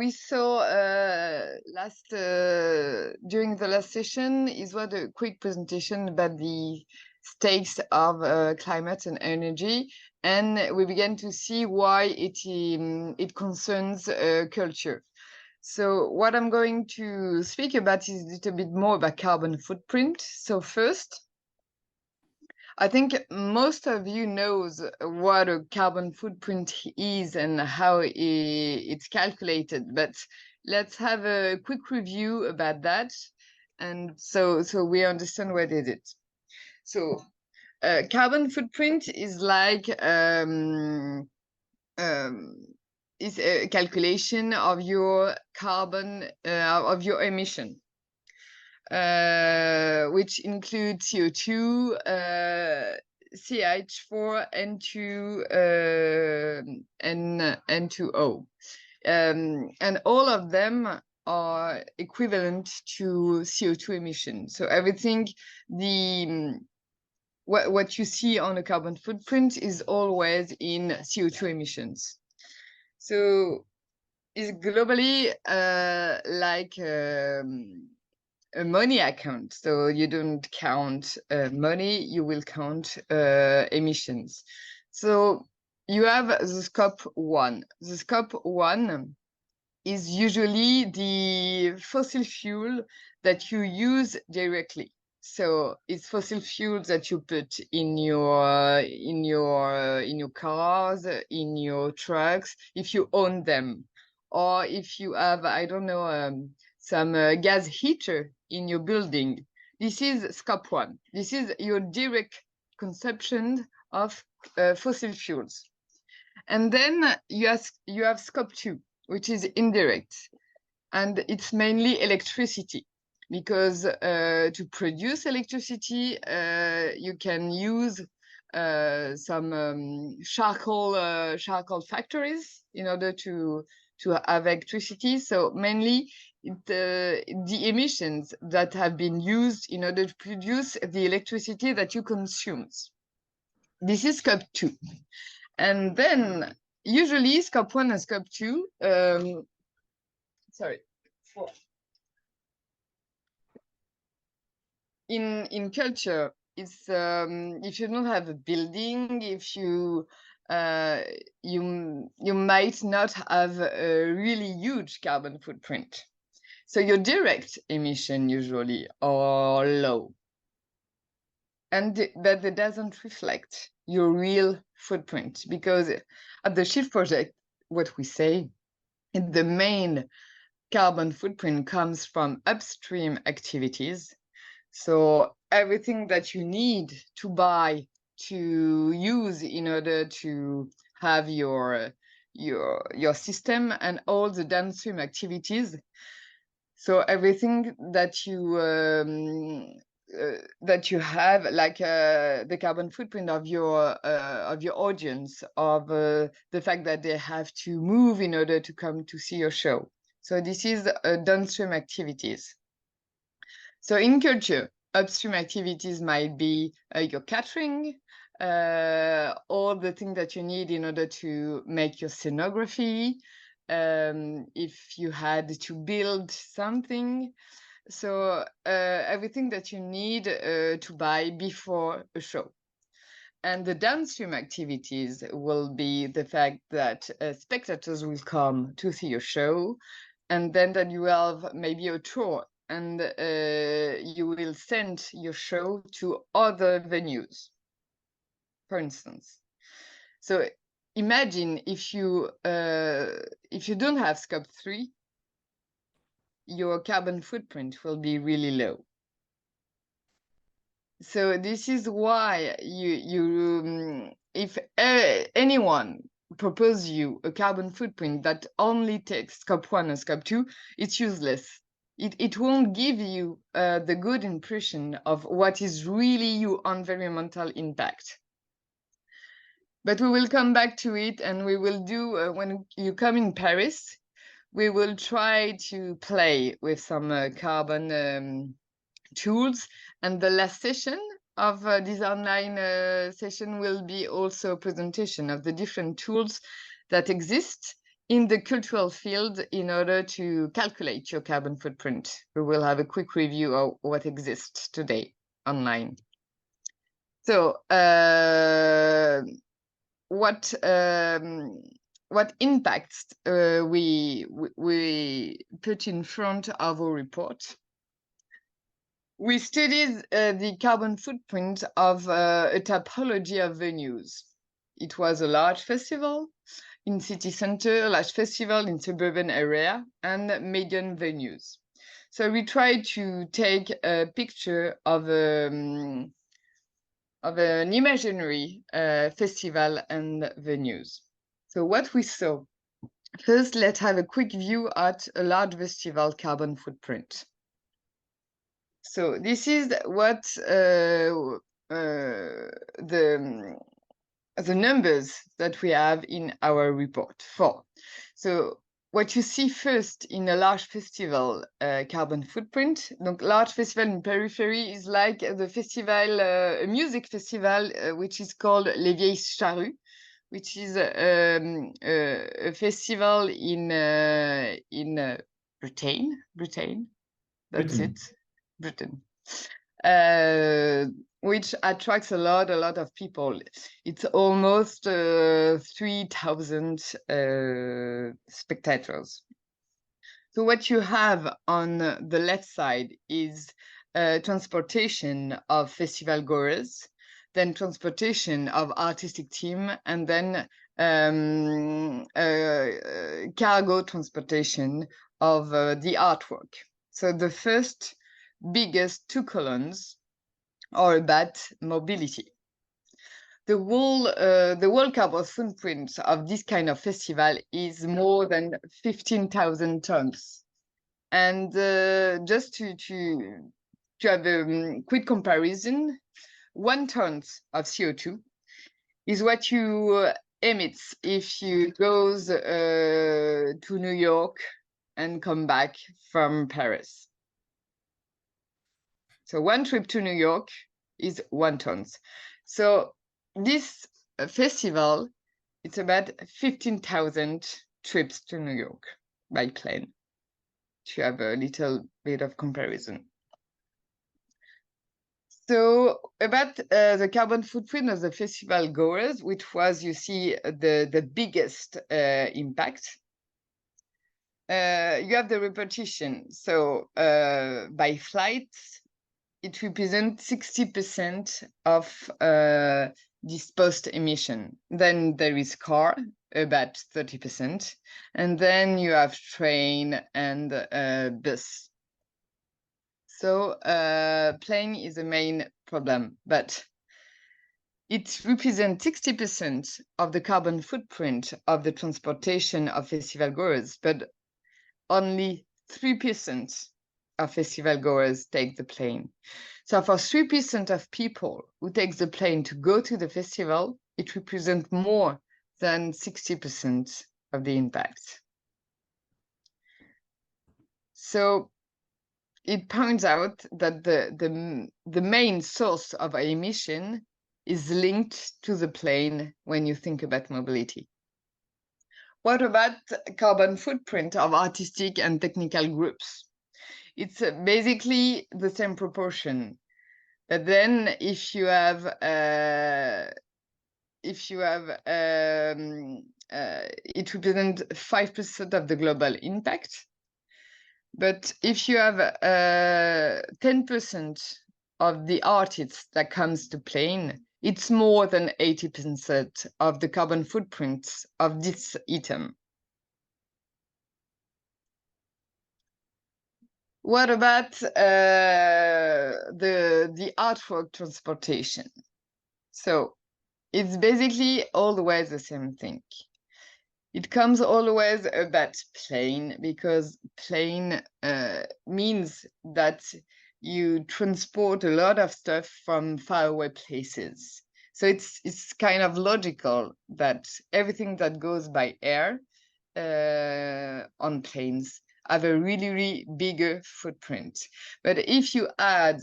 we saw during the last session is what a quick presentation about the stakes of climate and energy, and we began to see why it concerns culture. So what I'm going to speak about is a little bit more about carbon footprint. So first, I think most of you knows what a carbon footprint is and how it's calculated, but let's have a quick review about that, and so we understand what it is. So carbon footprint is like is a calculation of your carbon of your emission, which include CO2, CH4, N2, and N2O. And all of them are equivalent to CO2 emissions. So everything, what you see on a carbon footprint is always in CO2 emissions. So it's globally like a money account. So you don't count money, you will count emissions. So you have the scope 1. The scope 1 is usually the fossil fuel that you use directly. So it's fossil fuels that you put in your cars, in your trucks, if you own them, or if you have, I don't know, some gas heater in your building. This is scope 1. This is your direct consumption of fossil fuels. And then you have scope 2, which is indirect, and it's mainly electricity, because to produce electricity you can use some charcoal factories in order to have electricity. So mainly the emissions that have been used in order to produce the electricity that you consume. This is scope 2. And then usually scope 1 and scope 2, in culture, it's if you don't have a building, if you might not have a really huge carbon footprint. So your direct emission usually are low, but it doesn't reflect your real footprint, because at the Shift project, what we say, the main carbon footprint comes from upstream activities. So everything that you need to buy, to use in order to have your system, and all the downstream activities. So everything that you have, like the carbon footprint of your audience, of the fact that they have to move in order to come to see your show. So this is downstream activities. So in culture, upstream activities might be your catering, all the things that you need in order to make your scenography, if you had to build something. So everything that you need to buy before a show. And the downstream activities will be the fact that spectators will come to see your show, and then that you have maybe a tour, and you will send your show to other venues, for instance. So imagine if you don't have scope 3, your carbon footprint will be really low. So this is why if anyone proposes you a carbon footprint that only takes scope 1 and scope 2, it's useless. It won't give you the good impression of what is really your environmental impact. But we will come back to it, and we will do, when you come in Paris, we will try to play with some carbon tools. And the last session of this online session will be also a presentation of the different tools that exist in the cultural field in order to calculate your carbon footprint. We will have a quick review of what exists today online. So what impacts we put in front of our report? We studied the carbon footprint of a typology of venues. It was a large festival in city center, a large festival in suburban area, and medium venues. So we tried to take a picture of an imaginary festival and venues. So what we saw, first, let's have a quick view at a large festival carbon footprint. So this is what the numbers that we have in our report for. So what you see first in a large festival carbon footprint, donc large festival in periphery is like the festival, a music festival, which is called Les Vieilles Charrues, which is a festival in Britain. That's Britain. it, Britain. Which attracts a lot of people. It's almost 3,000 spectators. So what you have on the left side is transportation of festival goers, then transportation of artistic team, and then cargo transportation of the artwork. So the first biggest two columns are about mobility. The whole carbon footprint of this kind of festival is more than 15,000 tons. And just to have a quick comparison, 1 ton of CO2 is what you emit if you go to New York and come back from Paris. So 1 trip to New York is 1 ton. So this festival, it's about 15,000 trips to New York by plane, to have a little bit of comparison. So about the carbon footprint of the festival goers, which was, you see, the biggest impact. You have the repartition. So by flights, it represents 60% of this post-emission. Then there is car, about 30%. And then you have train and bus. So plane is the main problem, but it represents 60% of the carbon footprint of the transportation of festival goers, but only 3% of festival goers take the plane. So for 3% of people who take the plane to go to the festival, it represents more than 60% of the impact. So it points out that the main source of emission is linked to the plane when you think about mobility. What about carbon footprint of artistic and technical groups? It's basically the same proportion. But then if you have it represents 5% of the global impact. But if you have 10% of the artists that comes to plane, it's more than 80% of the carbon footprint of this item. What about the artwork transportation? So it's basically always the same thing. It comes always about plane, because plane means that you transport a lot of stuff from faraway places. So it's kind of logical that everything that goes by air on planes have a really bigger footprint. But if you add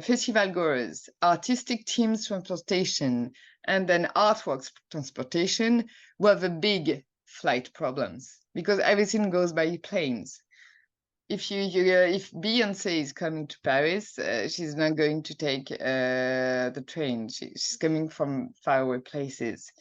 festival goers, artistic teams transportation, and then artworks transportation, we have a big flight problems because everything goes by planes. If Beyonce is coming to Paris, she's not going to take the train. She's coming from faraway places.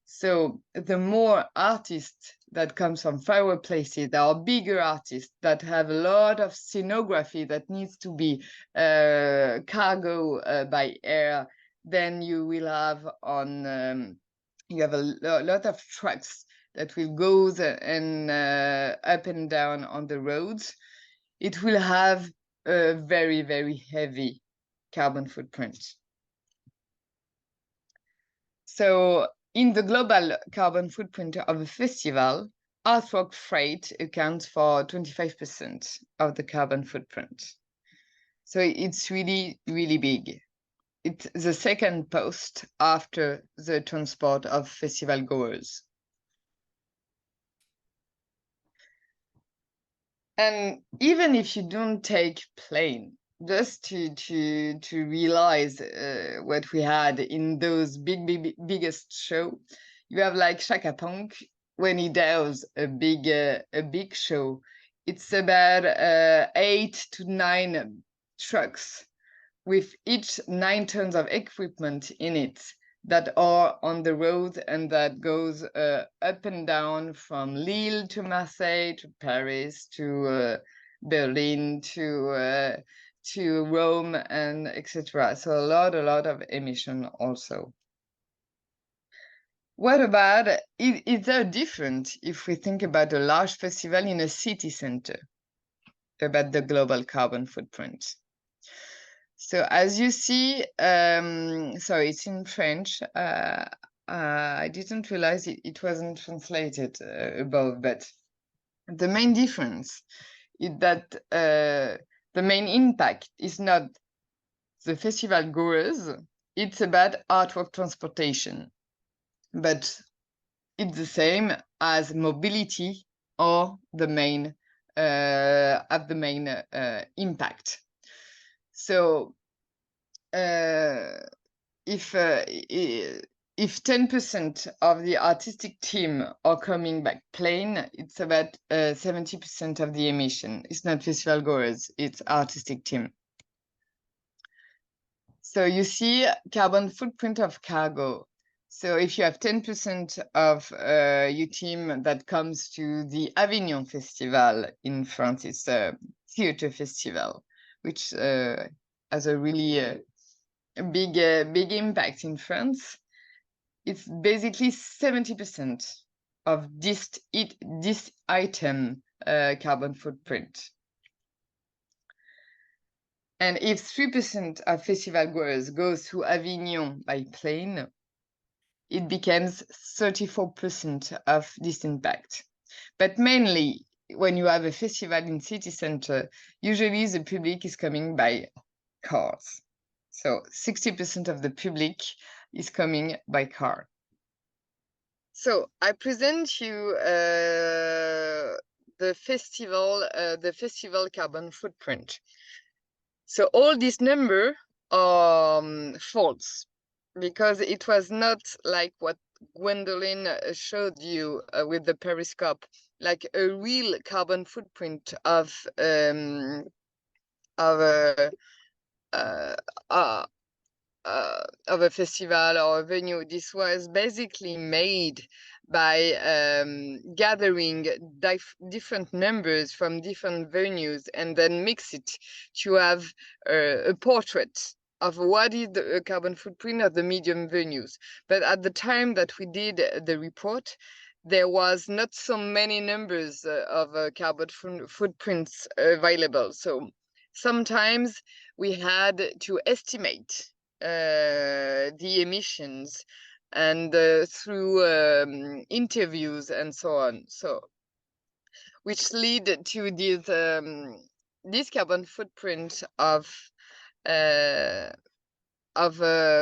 So the more artists that comes from faraway places, there are bigger artists that have a lot of scenography that needs to be cargo by air. Then you will have you have a lot of trucks that will go and up and down on the roads. It will have a very, very heavy carbon footprint. So in the global carbon footprint of a festival, artwork freight accounts for 25% of the carbon footprint. So it's really, really big. It's the second post after the transport of festival goers. And even if you don't take plane, just to realize what we had in those biggest show, you have like Chaka Ponk when he does a big show. It's about 8 to 9 trucks with each 9 tons of equipment in it that are on the road and that goes up and down from Lille to Marseille to Paris to Berlin to Rome and etc. So a lot of emission also. What about, is there different if we think about a large festival in a city center about the global carbon footprint? So as you see, sorry, it's in French. I didn't realize it wasn't translated above, but the main difference is that the main impact is not the festival goers, it's about artwork transportation, but it's the same as mobility or the main impact. So if 10% of the artistic team are coming by plane, it's about 70% of the emission. It's not festival goers, it's artistic team. So you see carbon footprint of cargo. So if you have 10% of your team that comes to the Avignon Festival in France, it's a theater festival, which has a really big impact in France. It's basically 70% of this item carbon footprint. And if 3% of festival goers go through Avignon by plane, it becomes 34% of this impact. But mainly, when you have a festival in city center, usually the public is coming by cars. So 60% of the public is coming by car. So I present you the festival carbon footprint. So all these numbers are false because it was not like what Gwendoline showed you with the periscope, like a real carbon footprint of a festival or a venue. This was basically made by gathering different numbers from different venues and then mix it to have a portrait of what is the carbon footprint of the medium venues. But at the time that we did the report, there was not so many numbers of carbon footprints available. So sometimes we had to estimate the emissions and through interviews and so on. So, which lead to this carbon footprint of a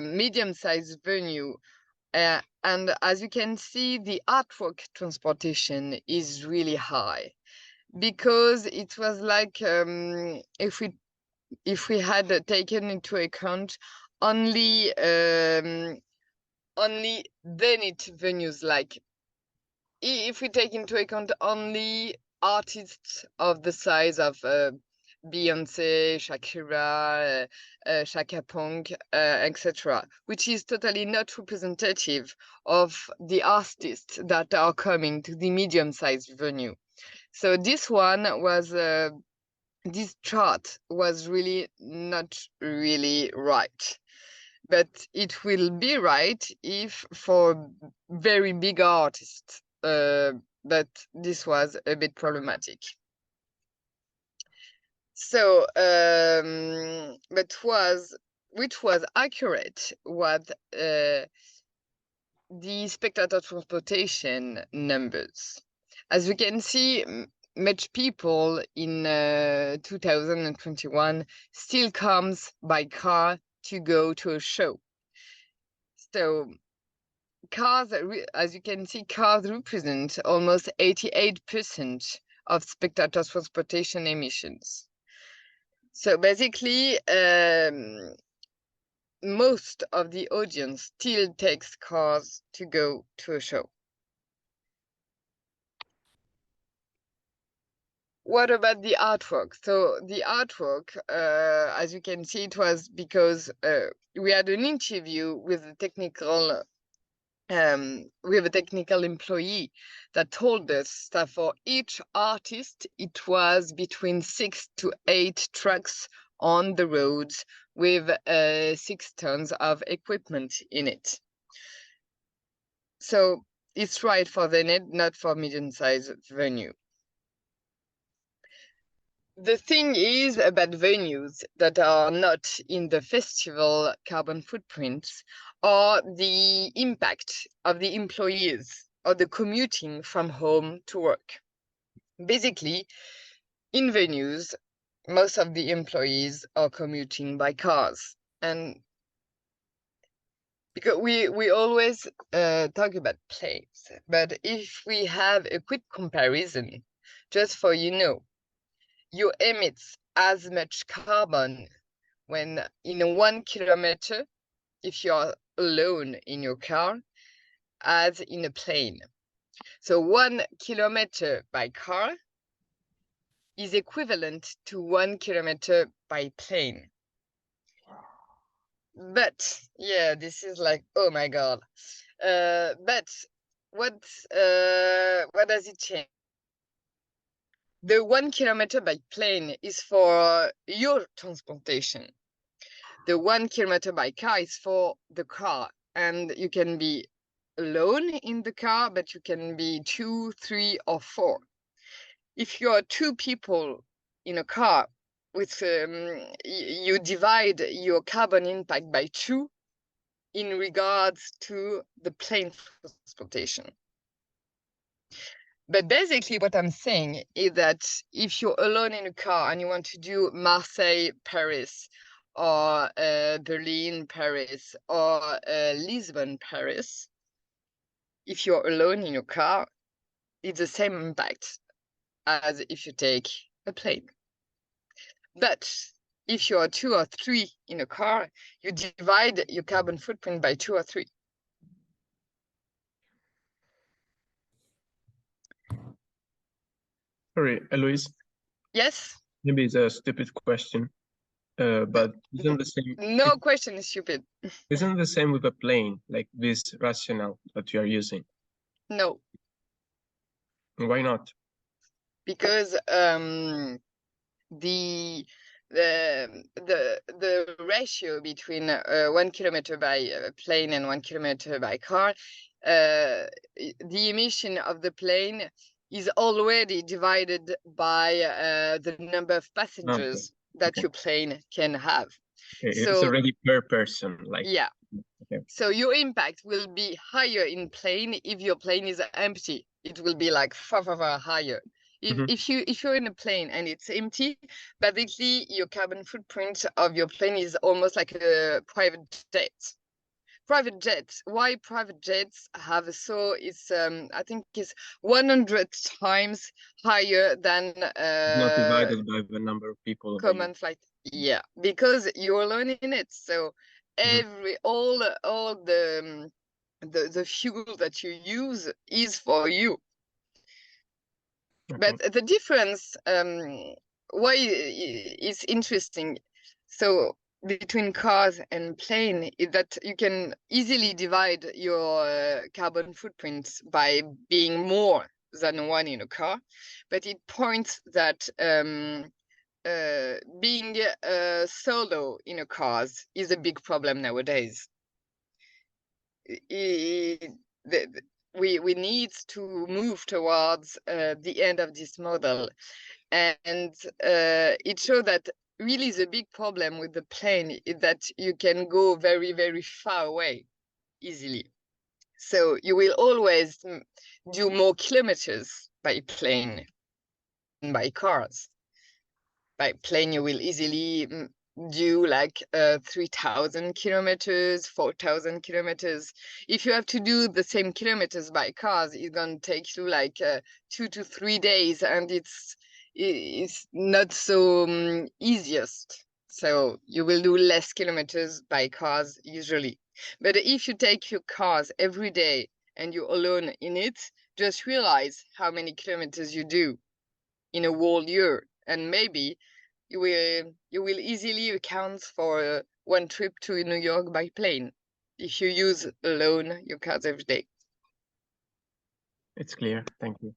medium-sized venue. And as you can see, the artwork transportation is really high because it was like if we had taken into account only Zenith venues like if we take into account only artists of the size of Beyonce, Shakira, Shaka Punk, etc., which is totally not representative of the artists that are coming to the medium-sized venue. So this one was, this chart was really not really right. But it will be right if for very big artists, but this was a bit problematic. So, but which was accurate was the spectator transportation numbers. As we can see, much people in 2021 still comes by car to go to a show. So cars, as you can see, cars represent almost 88% of spectator transportation emissions. So basically, most of the audience still takes cars to go to a show. What about the artwork? So the artwork, as you can see, it was because we had an interview with a technical employee that told us that for each artist, it was between 6 to 8 trucks on the roads with 6 tons of equipment in it. So it's right for the net, not for medium-sized venue. The thing is about venues that are not in the festival carbon footprints are the impact of the employees or the commuting from home to work. Basically, in venues, most of the employees are commuting by cars. And because we always talk about planes, but if we have a quick comparison, just for you emit as much carbon when in 1 kilometer, if you are alone in your car, as in a plane. So 1 kilometer by car is equivalent to 1 kilometer by plane. But yeah, this is like, oh my God. But what does it change? The 1 kilometer by plane is for your transportation. The 1 kilometer by car is for the car, and you can be alone in the car, but you can be 2, 3, or 4. If you are 2 people in a car, with you divide your carbon impact by 2 in regards to the plane transportation. But basically what I'm saying is that if you're alone in a car and you want to do Marseille, Paris, or Berlin, Paris, or Lisbon, Paris, if you're alone in your car, it's the same impact as if you take a plane. But if you are 2 or 3 in a car, you divide your carbon footprint by 2 or 3. Sorry, Héloïse. Yes? Maybe it's a stupid question, but isn't the same? No question is stupid. Isn't the same with a plane, like this rationale that you are using? No. Why not? Because the ratio between 1 kilometer by plane and 1 kilometer by car, the emission of the plane is already divided by the number of passengers that your plane can have. Okay. So it's already per person, like yeah. Okay. So your impact will be higher in plane if your plane is empty. It will be like far higher. If you're in a plane and it's empty, basically your carbon footprint of your plane is almost like a private jet. Private jets. Why private jets have it's I think it's 100 times higher than not divided by the number of people. Common flight. Yeah, because you're alone in it. So all the fuel that you use is for you. But the difference, why is interesting, so between cars and plane, is that you can easily divide your carbon footprint by being more than one in a car, but it points that being solo in a cars is a big problem nowadays. We need to move towards the end of this model, and it showed that really the big problem with the plane is that you can go very, very far away easily. So you will always do more kilometers by plane than by cars. By plane, you will easily do like 3,000 kilometers, 4,000 kilometers. If you have to do the same kilometers by cars, it's going to take you like 2 to 3 days, and it's not so easiest. So you will do less kilometers by cars usually. But if you take your cars every day and you're alone in it, just realize how many kilometers you do in a whole year, and maybe you will easily account for one trip to New York by plane if you use alone your cars every day. It's clear. Thank you.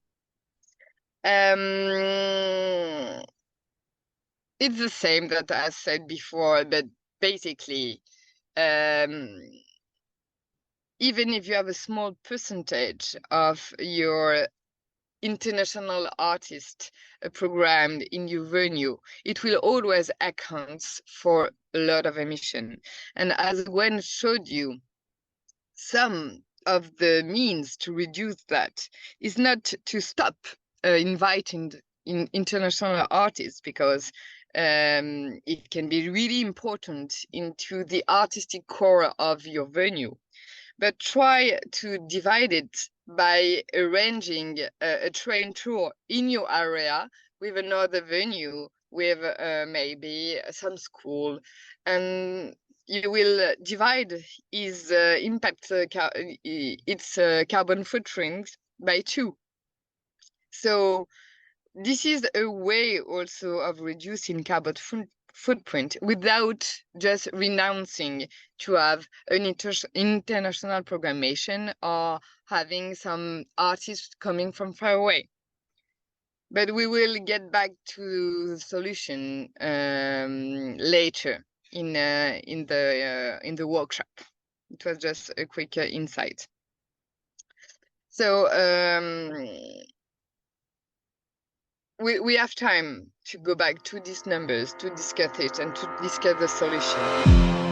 It's the same that I said before, but basically, even if you have a small percentage of your international artist programmed in your venue, it will always account for a lot of emission. And as Gwen showed you, some of the means to reduce that is not to stop inviting international artists, because it can be really important into the artistic core of your venue. But try to divide it by arranging a train tour in your area with another venue, with maybe some school, and you will divide its impact, its carbon footprint by 2. So this is a way also of reducing carbon footprint without just renouncing to have an international programmation or having some artists coming from far away. But we will get back to the solution later in the workshop. It was just a quick insight. So we have time to go back to these numbers, to discuss it, and to discuss the solution.